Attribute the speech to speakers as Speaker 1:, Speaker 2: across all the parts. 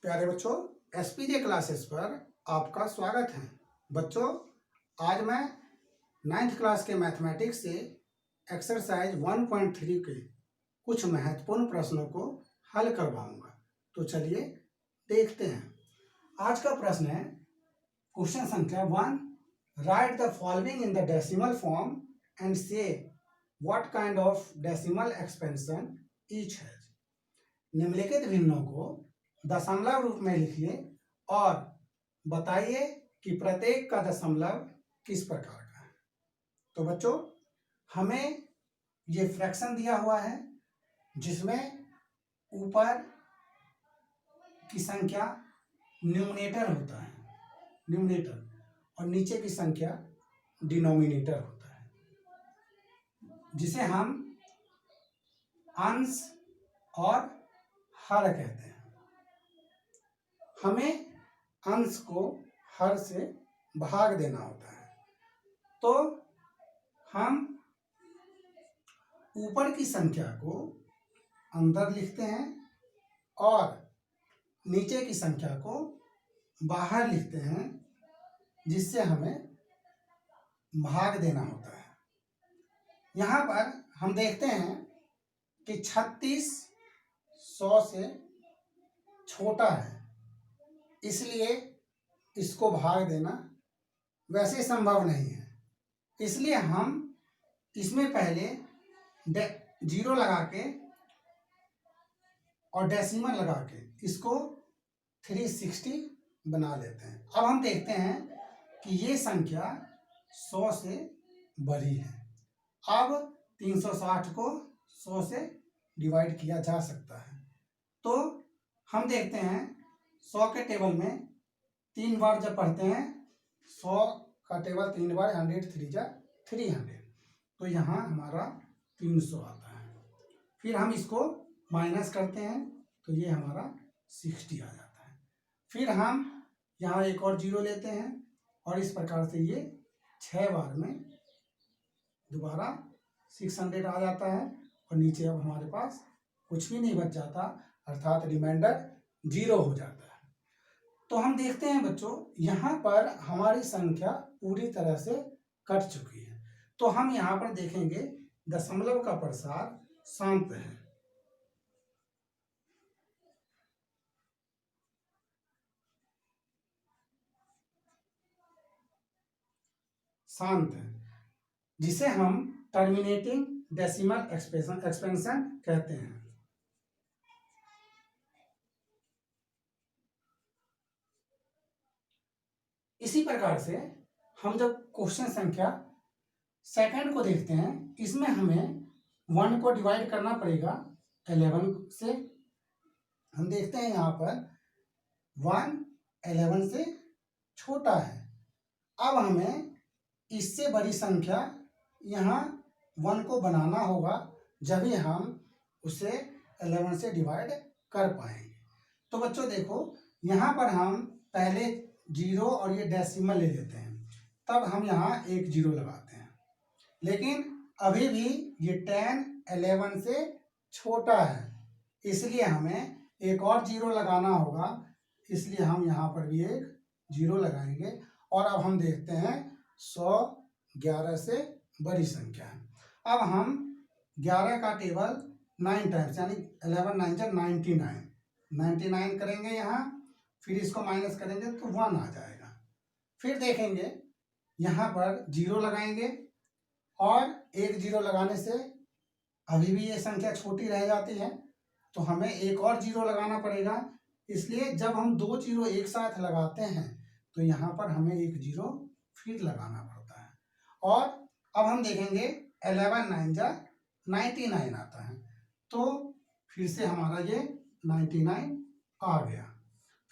Speaker 1: प्यारे बच्चों, SPJ classes पर आपका स्वागत है। बच्चों, आज मैं 9th क्लास के मैथमेटिक्स से एक्सरसाइज 1.3 के कुछ महत्वपूर्ण प्रश्नों को हल करवाऊंगा। तो चलिए देखते हैं। आज का प्रश्न है क्वेश्चन संख्या 1। Write the following in the decimal form and say what kind of decimal expansion each has. निम्नलिखित भिन्नों को दशमलव रूप में लिखिए और बताइए कि प्रत्येक का दशमलव किस प्रकार का है। तो बच्चों, हमें ये फ्रैक्शन दिया हुआ है जिसमें ऊपर की संख्या न्यूमरेटर होता है, न्यूमरेटर, और नीचे की संख्या डिनोमिनेटर होता है, जिसे हम अंश और हर कहते हैं। हमें अंश को हर से भाग देना होता है। तो हम ऊपर की संख्या को अंदर लिखते हैं और नीचे की संख्या को बाहर लिखते हैं, जिससे हमें भाग देना होता है। यहाँ पर हम देखते हैं कि 36 100 से छोटा है, इसलिए इसको भाग देना वैसे संभव नहीं है। इसलिए हम इसमें पहले जीरो लगा के और डेसिमल लगा के इसको 360 बना लेते हैं। अब हम देखते हैं कि ये संख्या 100 से बड़ी है। अब 360 को 100 से डिवाइड किया जा सकता है। तो हम देखते हैं 100 के टेबल में 3 बार जब पढ़ते हैं, 100 का टेबल 3 बार, 100 3 जा 300, तो यहाँ हमारा 300 आता है। फिर हम इसको माइनस करते हैं तो ये हमारा 60 आ जाता है। फिर हम यहाँ एक और जीरो लेते हैं और इस प्रकार से ये 6 बार में दोबारा 600 आ जाता है और नीचे अब हमारे पास कुछ भी नहीं बच जाता, अर्थात रिमाइंडर 0 हो जाता है। तो हम देखते हैं बच्चों, यहाँ पर हमारी संख्या पूरी तरह से कट चुकी है। तो हम यहाँ पर देखेंगे दशमलव का प्रसार शांत है। शांत है, जिसे हम टर्मिनेटिंग डेसिमल एक्सपेंशन कहते हैं। इसी प्रकार से हम जब क्वेश्चन संख्या सेकंड को देखते हैं, इसमें हमें 1 को डिवाइड करना पड़ेगा 11 से। हम देखते हैं यहाँ पर 1 11 से छोटा है। अब हमें इससे बड़ी संख्या यहाँ 1 को बनाना होगा, जब ही हम उसे 11 से डिवाइड कर पाएंगे। तो बच्चों देखो, यहाँ पर हम पहले 0 और ये डेसिमल ले लेते हैं, तब हम यहाँ एक 0 लगाते हैं। लेकिन अभी भी ये 10 11 से छोटा है, इसलिए हमें एक और 0 लगाना होगा, इसलिए हम यहाँ पर भी एक 0 लगाएंगे। और अब हम देखते हैं 100 11 से बड़ी संख्या है। अब हम 11 का टेबल 9 टाइम्स, यानी 11 9 जा 99 करेंगे यहाँ, फिर इसको माइनस करेंगे तो 1 आ जाएगा। फिर देखेंगे यहाँ पर 0 लगाएंगे और एक 0 लगाने से अभी भी ये संख्या छोटी रह जाती है, तो हमें एक और 0 लगाना पड़ेगा। इसलिए जब हम 2 0 एक साथ लगाते हैं तो यहाँ पर हमें एक 0 फिर लगाना पड़ता है। और अब हम देखेंगे 11 9 जा 99 आता है, तो फिर से हमारा ये 99 आ गया।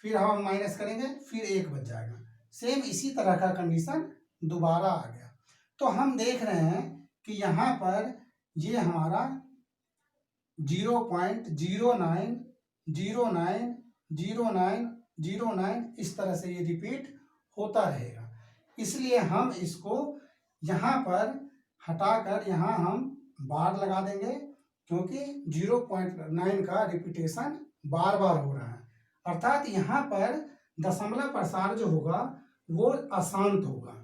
Speaker 1: फिर हम माइनस करेंगे, फिर एक बच जाएगा। सेम इसी तरह का कंडीशन दोबारा आ गया। तो हम देख रहे हैं कि यहाँ पर ये हमारा 0.09090909 इस तरह से ये रिपीट होता रहेगा। इसलिए हम इसको यहाँ पर हटाकर यहाँ हम बार लगा देंगे, क्योंकि 0.9 का रिपीटेशन बार बार हो रहा है, अर्थात यहाँ पर दशमलव प्रसार जो होगा वो अशांत होगा।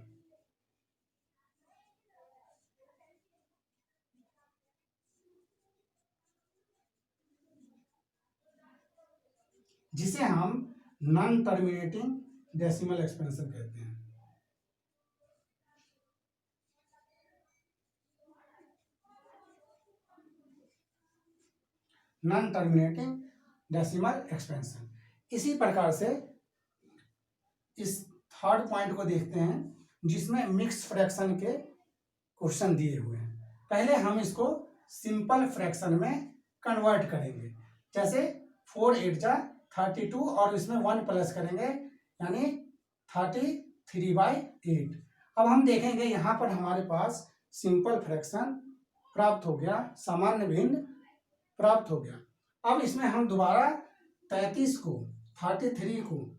Speaker 1: जिसे हम नॉन टर्मिनेटिंग डेसिमल एक्सपेंशन कहते हैं। Non terminating decimal expansion. इसी प्रकार से इस थर्ड पॉइंट को देखते हैं जिसमें मिक्स फ्रैक्शन के क्वेश्चन दिए हुए हैं। पहले हम इसको सिंपल फ्रैक्शन में कन्वर्ट करेंगे। जैसे 4 8 जा 32 और इसमें 1 प्लस करेंगे यानी 33/8। अब हम देखेंगे यहाँ पर हमारे पास सिंपल फ्रैक्शन प्राप्त हो गया, सामान्य भिन्न प्राप्त हो गया। अब इसमें हम दोबारा 33 को 33 को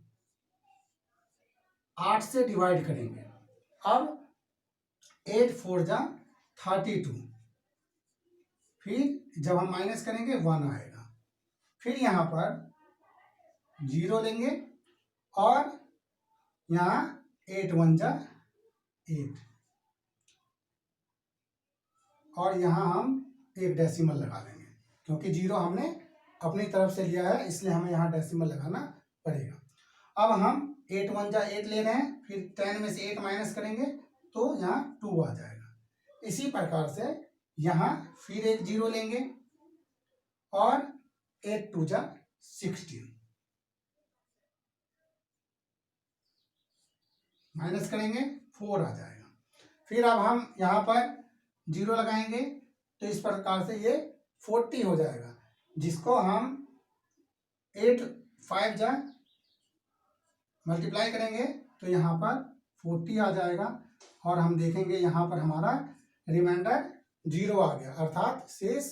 Speaker 1: 8 से डिवाइड करेंगे। अब 8 4 जा 32, फिर जब हम माइनस करेंगे 1 आएगा, फिर यहाँ पर 0 लेंगे और यहाँ 8 1 जा 8 और यहाँ हम एक डेसिमल लगा देंगे क्योंकि 0 हमने अपनी तरफ से लिया है इसलिए हमें यहाँ डेसिमल लगाना पड़ेगा। अब हम 8 1 जा 8 ले रहे हैं, फिर 10 में से 8 माइनस करेंगे तो यहाँ 2 आ जाएगा। इसी प्रकार से यहाँ फिर एक 0 लेंगे और 8 2 जा 16 माइनस करेंगे 4 आ जाएगा। फिर अब हम यहाँ पर 0 लगाएंगे तो इस प्रकार से ये 40 हो जाएगा, जिसको हम 8 5 जा मल्टीप्लाई करेंगे तो यहाँ पर 40 आ जाएगा और हम देखेंगे यहाँ पर हमारा रिमाइंडर 0 आ गया, अर्थात शेष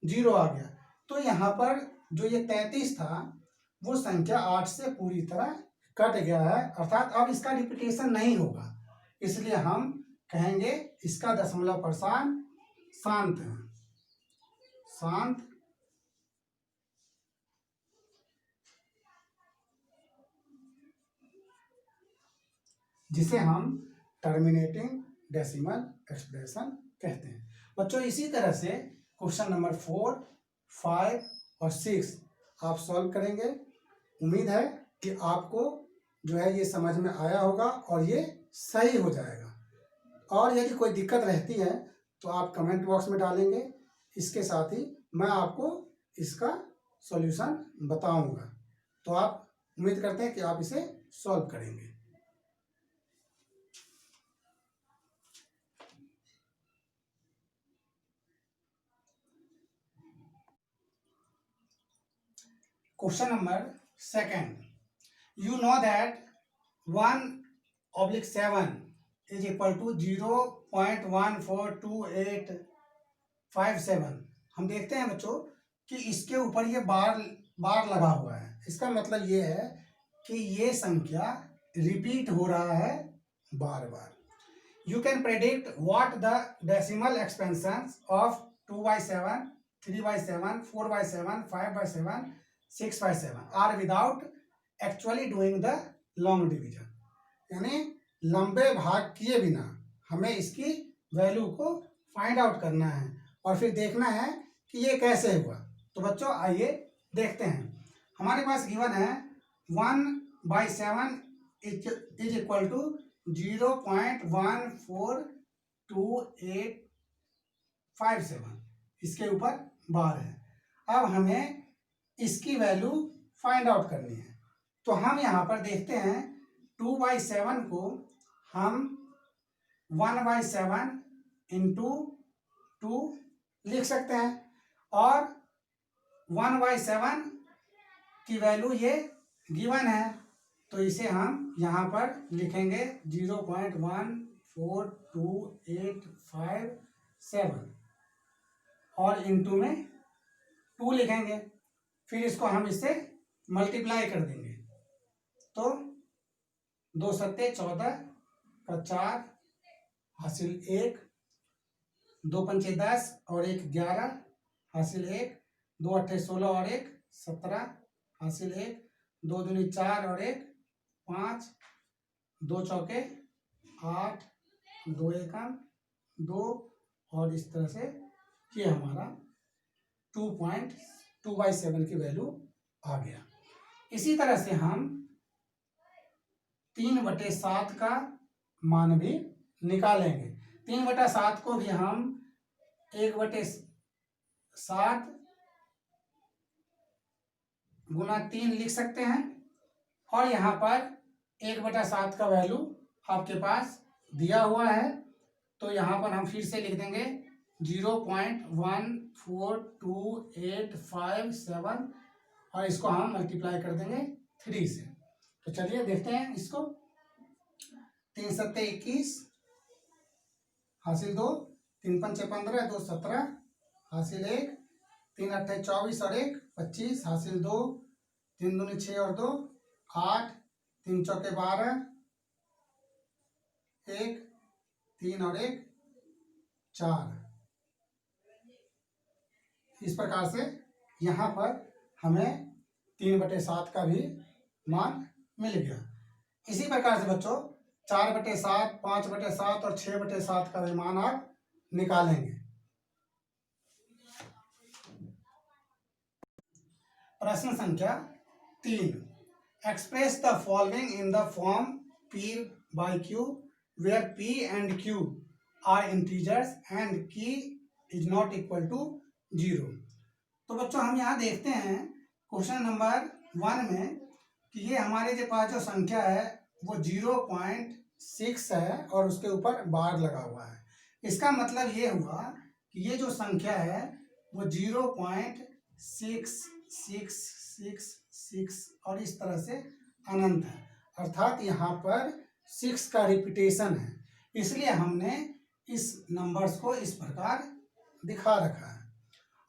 Speaker 1: 0 आ गया। तो यहाँ पर जो ये 33 था वो संख्या 8 से पूरी तरह कट गया है, अर्थात अब इसका रिपीटेशन नहीं होगा, इसलिए हम कहेंगे इसका दशमलव प्रसार शांत है, शांत जिसे हम टर्मिनेटिंग डेसिमल एक्सप्रेशन कहते हैं। बच्चों इसी तरह से क्वेश्चन नंबर 4 5 और 6 आप सॉल्व करेंगे। उम्मीद है कि आपको जो है ये समझ में आया होगा और ये सही हो जाएगा। और यदि कोई दिक्कत रहती है तो आप कमेंट बॉक्स में डालेंगे, इसके साथ ही मैं आपको इसका सॉल्यूशन बताऊंगा। तो आप उम्मीद करते हैं कि आप इसे सॉल्व करेंगे। Question number 2. You know that 1/7 is equal to 0.142857। हम देखते हैं बच्चों कि इसके ऊपर ये बार लगा हुआ है। इसका मतलब ये है कि ये संख्या रिपीट हो रहा है बार बार। You can predict what the decimal expansions of 2/7, 3/7, 4/7, 5/7, 6/7 are without actually doing the long division। यानी लंबे भाग किए बिना हमें इसकी वैल्यू को फाइंड आउट करना है और फिर देखना है कि ये कैसे हुआ। तो बच्चों आइए देखते हैं। हमारे पास गिवन है 1/7 इज इक्वल टू 0.142857, इसके ऊपर बार है। अब हमें इसकी वैल्यू फाइंड आउट करनी है। तो हम यहाँ पर देखते हैं 2/7 को हम 1/7 इंटू 2 लिख सकते हैं और 1/7 की वैल्यू ये गिवन है, तो इसे हम यहाँ पर लिखेंगे 0.142857 और इंटू में 2 लिखेंगे, फिर इसको हम इससे मल्टीप्लाई कर देंगे। तो 2 सत्ते 14 का 4 हासिल 1, 2 पंचे 10 और 1 11 हासिल 1, 2 अट्ठे 16 और 1 17 हासिल 1, 2 दूनी 4 और 1 5, 2 चौके 8, 2 एकम 2, और इस तरह से ये हमारा 2.2/7 की वैल्यू आ गया। इसी तरह से हम 3/7 का मान भी निकालेंगे। 3/7 को भी हम 1/7 गुना 3 लिख सकते हैं, और यहाँ पर 1/7 का वैल्यू आपके पास दिया हुआ है, तो यहाँ पर हम फिर से लिख देंगे 0.14285 और इसको हम मल्टीप्लाई कर देंगे 3 से। तो चलिए देखते हैं इसको। 3 सत्ते 21 हासिल 2, 3 पंचे 15, 2 17 हासिल 1, 3 अट्ठे 24 और 1 25 हासिल 2, 3 दूनी 6 और 2 8, 3 चौके 12, 1 3 और 1 4। इस प्रकार से यहाँ पर हमें 3/7 का भी मान मिल गया। इसी प्रकार से बच्चों 4/7, 5/7 और 6/7 का भी मान आप निकालेंगे। प्रश्न संख्या 3, express the following in the form P/Q where P and Q are integers and Q is not equal to 0। तो बच्चों हम यहाँ देखते हैं क्वेश्चन नंबर 1 में कि ये हमारे जो पास जो संख्या है वो 0.6 है और उसके ऊपर बार लगा हुआ है। इसका मतलब ये हुआ कि ये जो संख्या है वो 0.6666 और इस तरह से अनंत है, अर्थात यहाँ पर 6 का रिपीटेशन है, इसलिए हमने इस नंबर्स को इस प्रकार दिखा रखा है।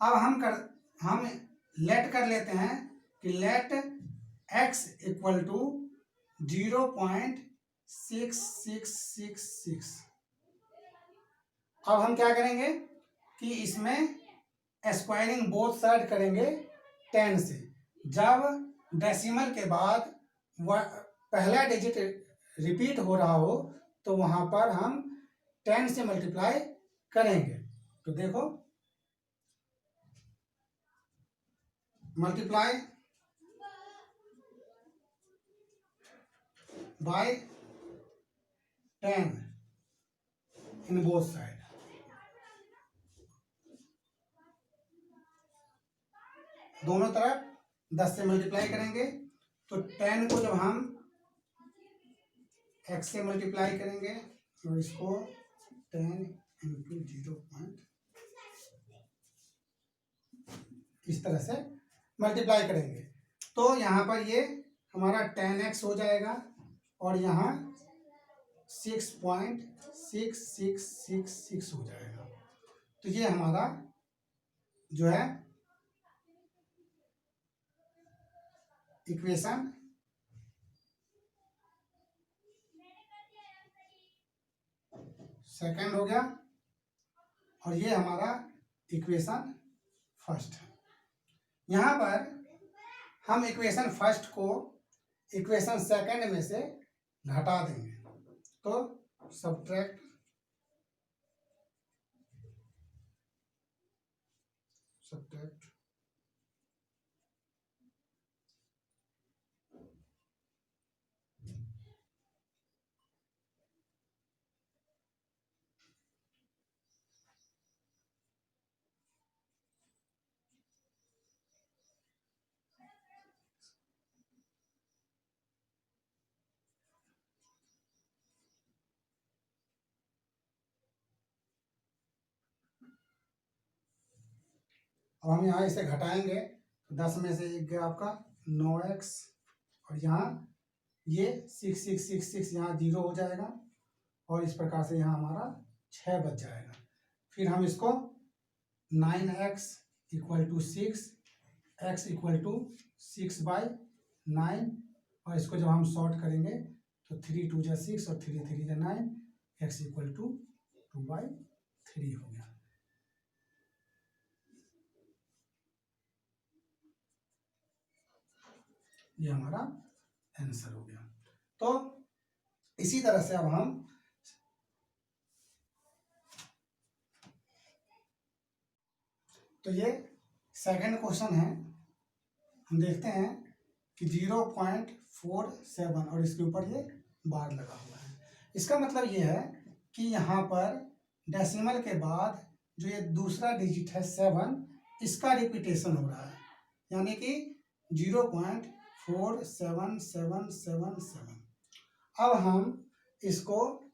Speaker 1: अब हम लेट कर लेते हैं कि लेट x इक्वल टू 0.6666। अब हम क्या करेंगे कि इसमें स्क्वायरिंग बोथ साइड करेंगे 10 से। जब डेसिमल के बाद पहला डिजिट रिपीट हो रहा हो तो वहां पर हम 10 से मल्टीप्लाई करेंगे। तो देखो multiply by 10 in both side. दोनों तरफ 10 से मल्टीप्लाई करेंगे तो 10 को जब हम x से मल्टीप्लाई करेंगे तो इसको 10 इंटू 0. इस तरह से मल्टीप्लाई करेंगे तो यहाँ पर ये हमारा 10x हो जाएगा और यहाँ 6.6666 हो जाएगा। तो ये हमारा जो है इक्वेशन सेकंड हो गया और ये हमारा इक्वेशन फर्स्ट है। यहाँ पर हम इक्वेशन फर्स्ट को इक्वेशन सेकंड में से घटा देंगे, तो सब्ट्रैक्ट अब हम यहाँ इसे घटाएंगे तो 10 में से 1 गया आपका 9x और यहाँ ये 6666 यहाँ 0 हो जाएगा और इस प्रकार से यहाँ हमारा 6 बच जाएगा। फिर हम इसको 9x equal to 6, x equal to 6/9 और इसको जब हम सॉर्ट करेंगे तो 3 2 जा 6 और 3 3 जा 9, x इक्वल टू 2/3 हो गया। ये हमारा आंसर हो गया। तो इसी तरह से अब हम तो ये सेकंड क्वेश्चन है, हम देखते हैं कि 0.47 और इसके ऊपर ये बार लगा हुआ है। इसका मतलब ये है कि यहाँ पर डेसिमल के बाद जो ये दूसरा डिजिट है 7, इसका रिपीटेशन हो रहा है, यानी कि 0.47777। अब हम इसको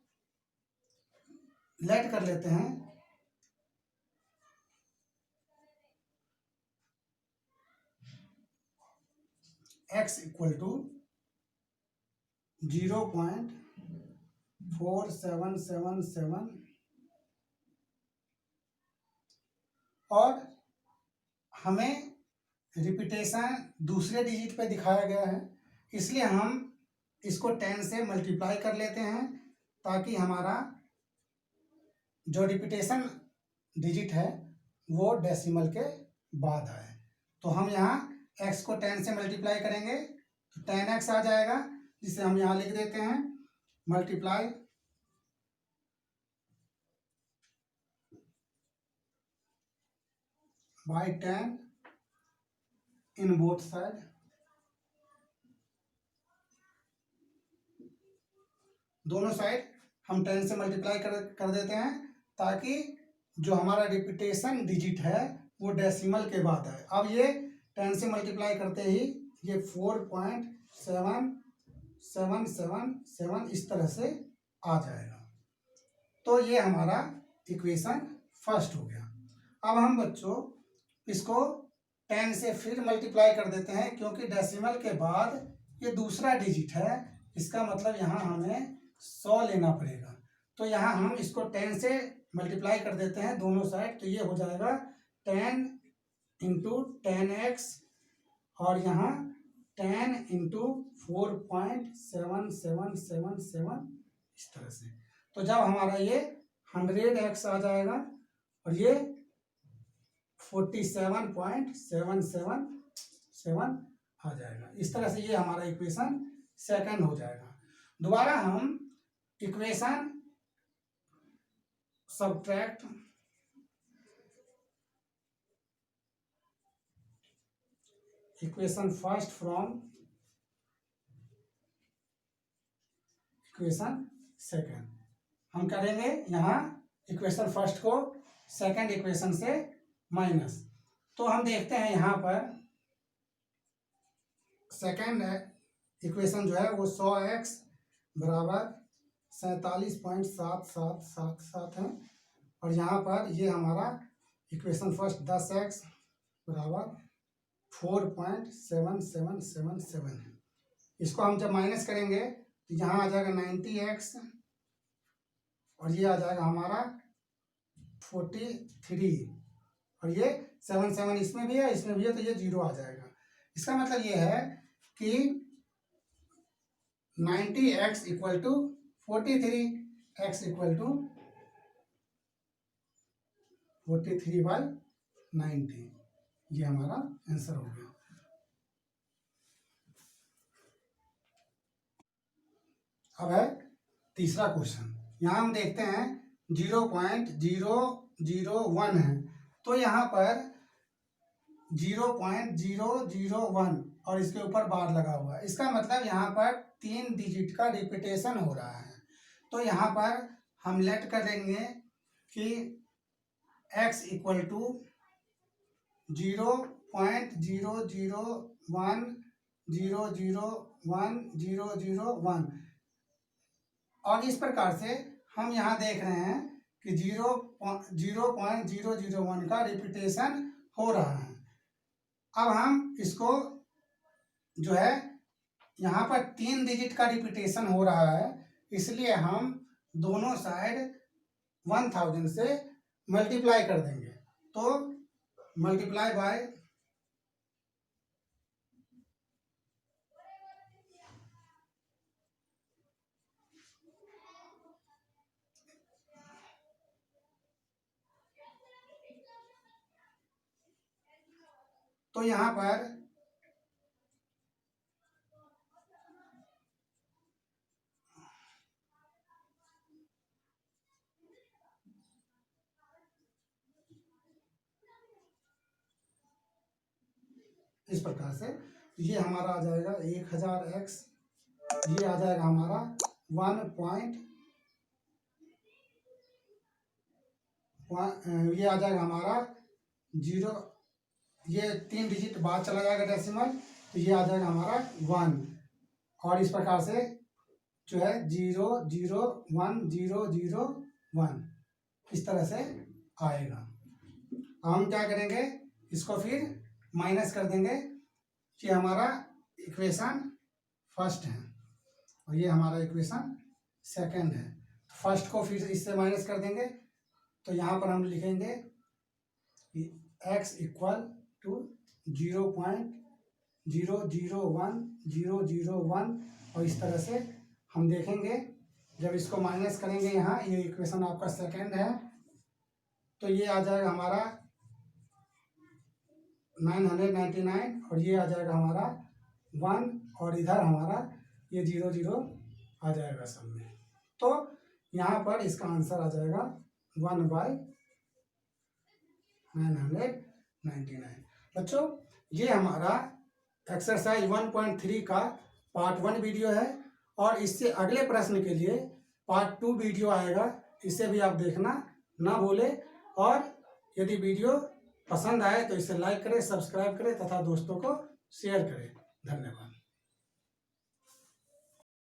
Speaker 1: लेट कर लेते हैं x इक्वल टू 0.4777 और हमें रिपीटेशन दूसरे डिजिट पे दिखाया गया है, इसलिए हम इसको 10 से मल्टीप्लाई कर लेते हैं ताकि हमारा जो रिपीटेशन डिजिट है वो डेसिमल के बाद आए। तो हम यहाँ x को 10 से मल्टीप्लाई करेंगे तो 10x आ जाएगा, जिसे हम यहाँ लिख देते हैं multiply by 10 in both side. दोनों साइड हम 10 से मल्टीप्लाई कर देते हैं ताकि जो हमारा रिपीटेशन डिजिट है वो डेसिमल के बाद आए। अब ये 10 से मल्टीप्लाई करते ही ये 4.7777 इस तरह से आ जाएगा। तो ये हमारा इक्वेशन फर्स्ट हो गया। अब हम बच्चों इसको 10 से फिर मल्टीप्लाई कर देते हैं, क्योंकि डेसिमल के बाद ये दूसरा डिजिट है, इसका मतलब यहाँ हमें 100 लेना पड़ेगा। तो यहाँ हम इसको 10 से मल्टीप्लाई कर देते हैं दोनों साइड, तो ये हो जाएगा 10 इंटू 10x और यहाँ 10 इंटू 4.7777 इस तरह से। तो जब हमारा ये 100x आ जाएगा और ये 47.777 आ जाएगा, इस तरह से ये हमारा इक्वेशन सेकंड हो जाएगा। दोबारा हम equation subtract equation first from equation second हम करेंगे यहाँ इक्वेशन फर्स्ट को सेकंड इक्वेशन से माइनस। तो हम देखते हैं यहाँ पर सेकंड इक्वेशन जो है वो 100x बराबर 47.7777 है और यहाँ पर ये हमारा इक्वेशन फर्स्ट 10x बराबर 4.7777 है। इसको हम जब माइनस करेंगे तो यहाँ आ जाएगा 90x और ये आ जाएगा हमारा 43 और ये 77 इसमें भी है इसमें भी है, तो ये 0 आ जाएगा। इसका मतलब ये है कि 90x equal to 43, x equal to 43/90, ये हमारा आंसर हो गया। अब है तीसरा क्वेश्चन, यहाँ हम देखते हैं 0.001 है, तो यहाँ पर 0.001 और इसके ऊपर बार लगा हुआ है, इसका मतलब यहाँ पर 3 डिजिट का रिपीटेशन हो रहा है। तो यहाँ पर हम लेट कर देंगे कि x इक्वल टू 0.001001001 और इस प्रकार से हम यहाँ देख रहे हैं कि 0.001 का रिपीटेशन हो रहा है। अब हम इसको जो है यहाँ पर 3 डिजिट का रिपीटेशन हो रहा है, इसलिए हम दोनों साइड 1000 से मल्टीप्लाई कर देंगे। तो मल्टीप्लाई बाय तो यहाँ पर इस प्रकार से ये हमारा आ जाएगा 1000x, ये आ जाएगा हमारा 1 ये आ जाएगा हमारा 0, ये 3 डिजिट बाद चला जाएगा डेसिमल, तो ये आ जाएगा हमारा 1। और इस प्रकार से जो है 0 0 1 0 0 1 इस तरह से आएगा। अब हम क्या करेंगे, इसको फिर माइनस कर देंगे। ये हमारा इक्वेशन फर्स्ट है और ये हमारा इक्वेशन सेकंड है। फर्स्ट को फिर इससे माइनस कर देंगे, तो यहाँ पर हम लिखेंगे x इक्वल टू 0.001 और इस तरह से हम देखेंगे। जब इसको माइनस करेंगे यहाँ, ये इक्वेशन आपका सेकंड है, तो ये आ जाएगा हमारा 999 और ये आ जाएगा हमारा 1 और इधर हमारा ये 0 0 आ जाएगा सब में। तो यहाँ पर इसका आंसर आ जाएगा 1/999। बच्चों, ये हमारा एक्सरसाइज 1.3 का पार्ट 1 वीडियो है और इससे अगले प्रश्न के लिए पार्ट 2 वीडियो आएगा। इसे भी आप देखना ना भूलें और यदि वीडियो पसंद आए तो इसे लाइक करें, सब्सक्राइब करें तथा दोस्तों को शेयर करें। धन्यवाद।